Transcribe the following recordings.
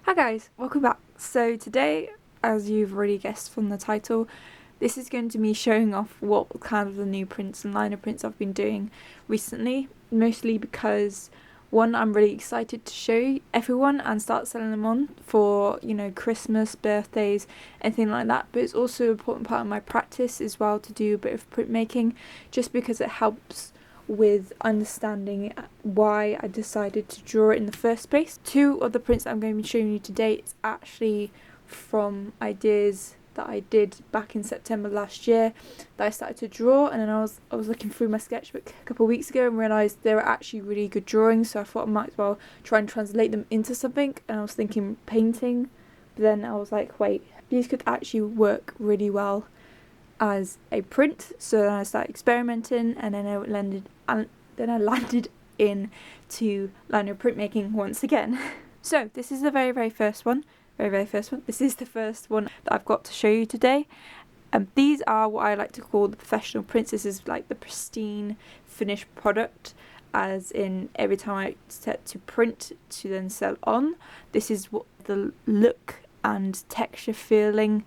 Hi guys, welcome back. So today, as you've already guessed from the title, this is going to be showing off what kind of the new prints and liner prints I've been doing recently, mostly because one, I'm really excited to show everyone and start selling them on for, Christmas, birthdays, anything like that, but it's also an important part of my practice as well to do a bit of printmaking, just because it helps with understanding why I decided to draw it in the first place. Two of the prints that I'm going to be showing you today is actually from ideas that I did back in September last year that I started to draw, and then I was looking through my sketchbook a couple of weeks ago and realised they were actually really good drawings, so I thought I might as well try and translate them into something, and I was thinking painting, but then I was like, wait, these could actually work really well as a print. So then I started experimenting, and then I landed into liner printmaking once again. So this is the very first one. This is the first one that I've got to show you today. These are what I like to call the professional prints. This is like the pristine finished product, as in every time I set to print to then sell on, this is what the look and texture feeling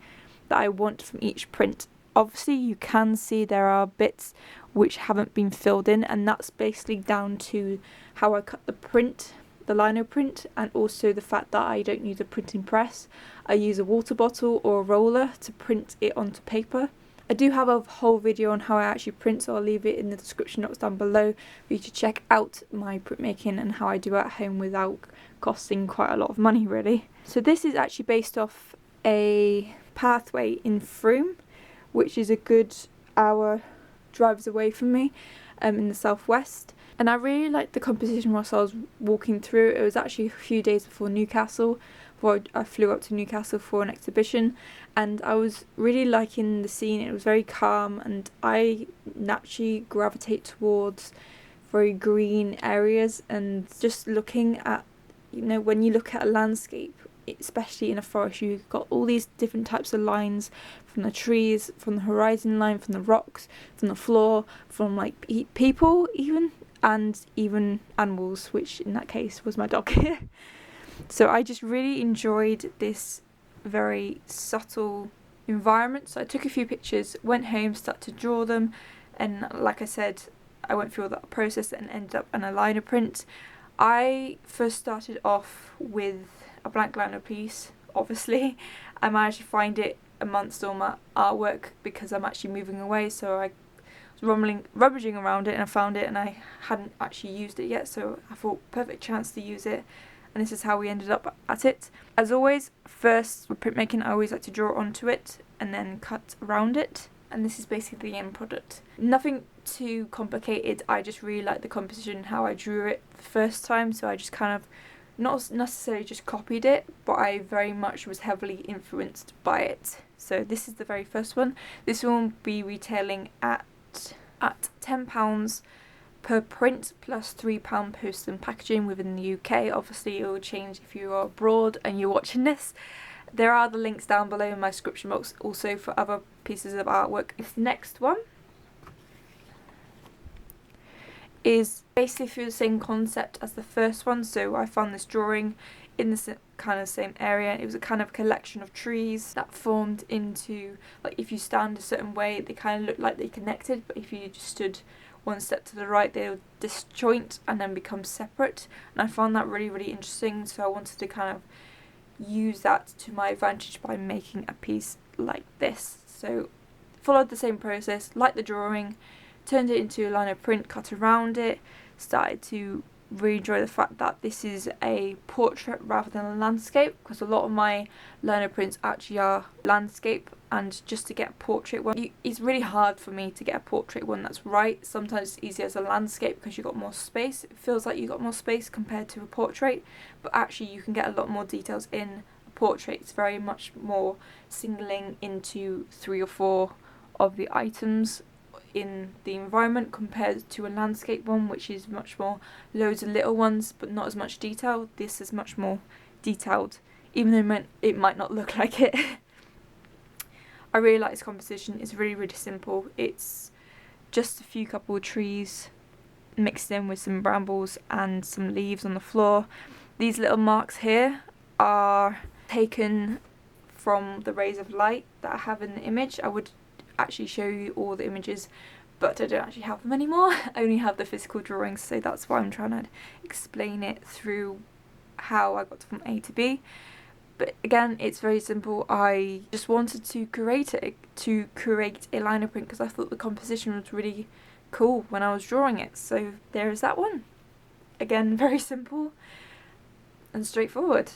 that I want from each print. Obviously you can see there are bits which haven't been filled in, and that's basically down to how I cut the print, the lino print, and also the fact that I don't use a printing press. I use a water bottle or a roller to print it onto paper. I do have a whole video on how I actually print, so I'll leave it in the description box down below for you to check out my printmaking and how I do it at home without costing quite a lot of money really. So this is actually based off a pathway in Frome, which is a good hour drives away from me, in the southwest. And I really liked the composition whilst I was walking through. It was actually a few days before Newcastle, before I flew up to Newcastle for an exhibition, and I was really liking the scene. It was very calm, and I naturally gravitate towards very green areas, and just looking at, when you look at a landscape, especially in a forest, you've got all these different types of lines from the trees, from the horizon line, from the rocks, from the floor, from like people even, and even animals, which in that case was my dog. So I just really enjoyed this very subtle environment. So I took a few pictures, went home, started to draw them, and like I said, I went through all that process and ended up on a liner print. I first started off with a blank liner piece, obviously. I managed to find it amongst all my artwork because I'm actually moving away, so I was rummaging around it and I found it, and I hadn't actually used it yet, so I thought perfect chance to use it, and this is how we ended up at it. As always, first with printmaking I always like to draw onto it and then cut around it, and this is basically the end product. Nothing too complicated, I just really like the composition, how I drew it the first time, so I just kind of not necessarily just copied it, but I very much was heavily influenced by it. So this is the very first one. This one will be retailing at £10 per print plus £3 post and packaging within the UK. Obviously it will change if you are abroad and you're watching this. There are the links down below in my description box also for other pieces of artwork. This next one is basically through the same concept as the first one. So I found this drawing in the kind of same area. It was a kind of collection of trees that formed into, like, if you stand a certain way they kind of look like they connected, but if you just stood one step to the right they would disjoint and then become separate, and I found that really interesting, so I wanted to kind of use that to my advantage by making a piece like this. So followed the same process, like the drawing, turned it into a liner print, cut around it, started to really enjoy the fact that this is a portrait rather than a landscape, because a lot of my liner prints actually are landscape, and just to get a portrait one, it's really hard for me to get a portrait one that's right. Sometimes it's easier as a landscape because you've got more space. It feels like you've got more space compared to a portrait, but actually you can get a lot more details in a portrait. It's very much more singling into 3 or 4 of the items in the environment compared to a landscape one, which is much more loads of little ones but not as much detail. This is much more detailed, even though it might not look like it. I really like this composition. It's really simple. It's just a few couple of trees mixed in with some brambles and some leaves on the floor. These little marks here are taken from the rays of light that I have in the image. I would actually show you all the images, but I don't actually have them anymore. I only have the physical drawings, so that's why I'm trying to explain it through how I got from A to B. But again, it's very simple. I just wanted to create a liner print because I thought the composition was really cool when I was drawing it. So there is that one. Again, very simple and straightforward.